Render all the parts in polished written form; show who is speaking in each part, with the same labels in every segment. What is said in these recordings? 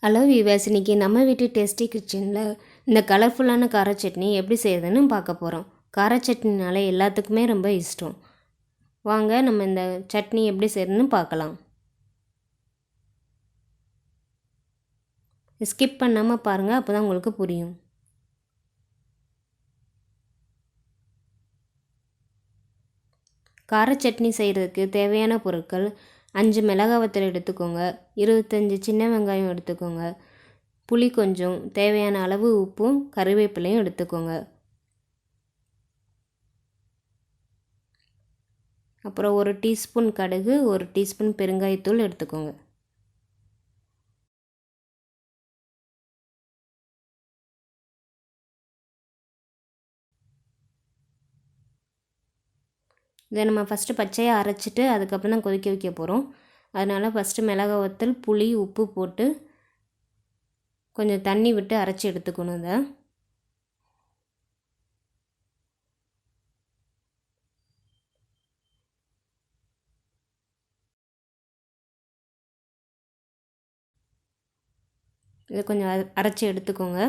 Speaker 1: Hello viewers, இன்றைக்கி நம்ம வீட்டு டேஸ்டி கிச்சனில் இந்த கலர்ஃபுல்லான கார சட்னி எப்படி செய்யுதுன்னு பார்க்க போகிறோம். கார சட்னினால எல்லாத்துக்குமே ரொம்ப இஷ்டம். வாங்க நம்ம இந்த சட்னி எப்படி செய்யுதுன்னு பார்க்கலாம். ஸ்கிப் பண்ணாமல் பாருங்கள், அப்போ தான் உங்களுக்கு புரியும். கார சட்னி செய்கிறதுக்கு தேவையான பொருட்கள்: 5 மிளகாய் வத்தல் எடுத்துக்கோங்க, 25 சின்ன வெங்காயம் எடுத்துக்கோங்க, புளி கொஞ்சம், தேவையான அளவு உப்பும் கறிவேப்பிலையும் எடுத்துக்கோங்க. அப்புறம் 1 டீஸ்பூன் கடுகு, 1 டீஸ்பூன் பெருங்காயத்தூள் எடுத்துக்கோங்க. இதை நம்ம ஃபஸ்ட்டு பச்சையாக அரைச்சிட்டு அதுக்கப்புறம் தான் கொதிக்க வைக்க போகிறோம். அதனால் ஃபஸ்ட்டு மிளகாய் வத்தல், புளி, உப்பு போட்டு கொஞ்சம் தண்ணி விட்டு அரைச்சி எடுத்துக்கணும். இதை கொஞ்சம் அரைச்சி எடுத்துக்கோங்க.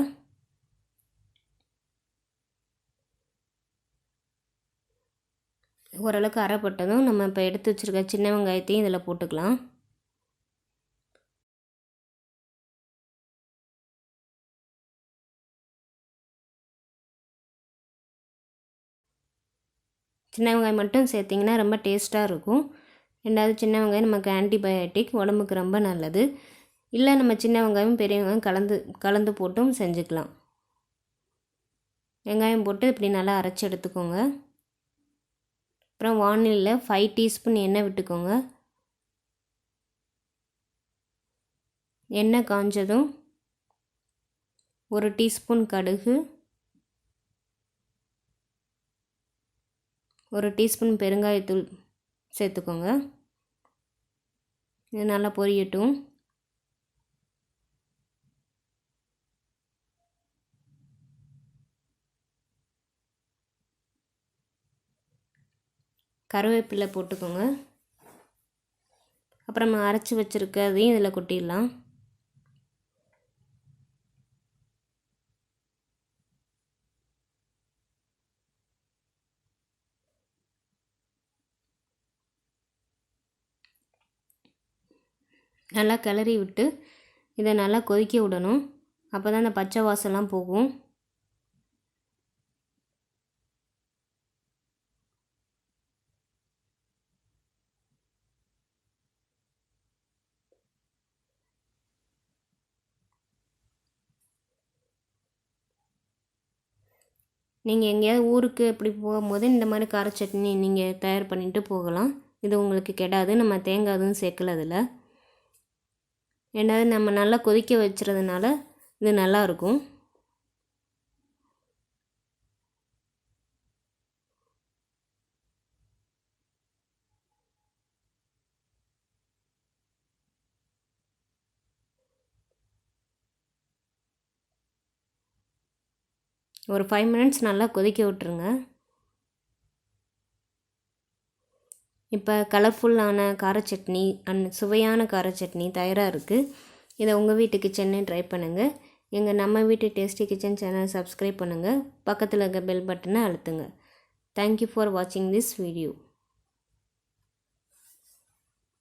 Speaker 1: ஓரளவுக்கு அரைப்பட்டதும் நம்ம இப்போ எடுத்து வச்சுருக்க சின்ன வெங்காயத்தையும் இதில் போட்டுக்கலாம். சின்ன வெங்காயம் மட்டும் சேர்த்திங்கன்னா ரொம்ப டேஸ்ட்டாக இருக்கும். ரெண்டாவது, சின்ன வெங்காயம் நமக்கு ஆன்டிபயோட்டிக், உடம்புக்கு ரொம்ப நல்லது. இல்லை நம்ம சின்ன வெங்காயம் பெரிய வெங்காயம் கலந்து போட்டும் செஞ்சுக்கலாம். வெங்காயம் போட்டு இப்படி நல்லா அரைச்சி எடுத்துக்கோங்க. அப்புறம் வானிலையில் 5 டீஸ்பூன் எண்ணெய் விட்டுக்கோங்க. எண்ணெய் காஞ்சதும் 1 டீஸ்பூன் கடுகு, 1 டீஸ்பூன் பெருங்காயத்தூள் சேர்த்துக்கோங்க. இது நல்லா பொரியட்டும். கருவேப்பிலை போட்டுக்கோங்க. அப்புறம் நம்ம அரைச்சி வச்சுருக்க அதையும் இதில் கொட்டிடலாம். நல்லா கிளறி விட்டு இதை நல்லா கொதிக்க விடணும். அப்போ தான் அந்த பச்சை வாசம்லாம் போகும். நீங்கள் எங்கேயாவது ஊருக்கு இப்படி போகும்போது இந்த மாதிரி கார சட்னி நீங்கள் தயார் பண்ணிவிட்டு போகலாம். இது உங்களுக்கு கெடாது. நம்ம தேங்காய் எதுவும் சேர்க்கல அதில். ரெண்டாவது, நம்ம நல்லா கொதிக்க வச்சுறதுனால இது நல்லாயிருக்கும். ஒரு 5 மினிட்ஸ் நல்லா கொதிக்க விட்டுருங்க. இப்போ கலர்ஃபுல்லான கார சட்னி சுவையான கார சட்னி தயாராக இருக்குது. இதை உங்கள் வீட்டு கிச்சன்லேயும் ட்ரை பண்ணுங்கள். எங்கள் நம்ம வீட்டு டேஸ்டி கிச்சன் சேனல் சப்ஸ்கிரைப் பண்ணுங்கள். பக்கத்தில் இருக்க பெல் பட்டனை அழுத்துங்க. தேங்க்யூ ஃபார் வாட்சிங் திஸ் வீடியோ.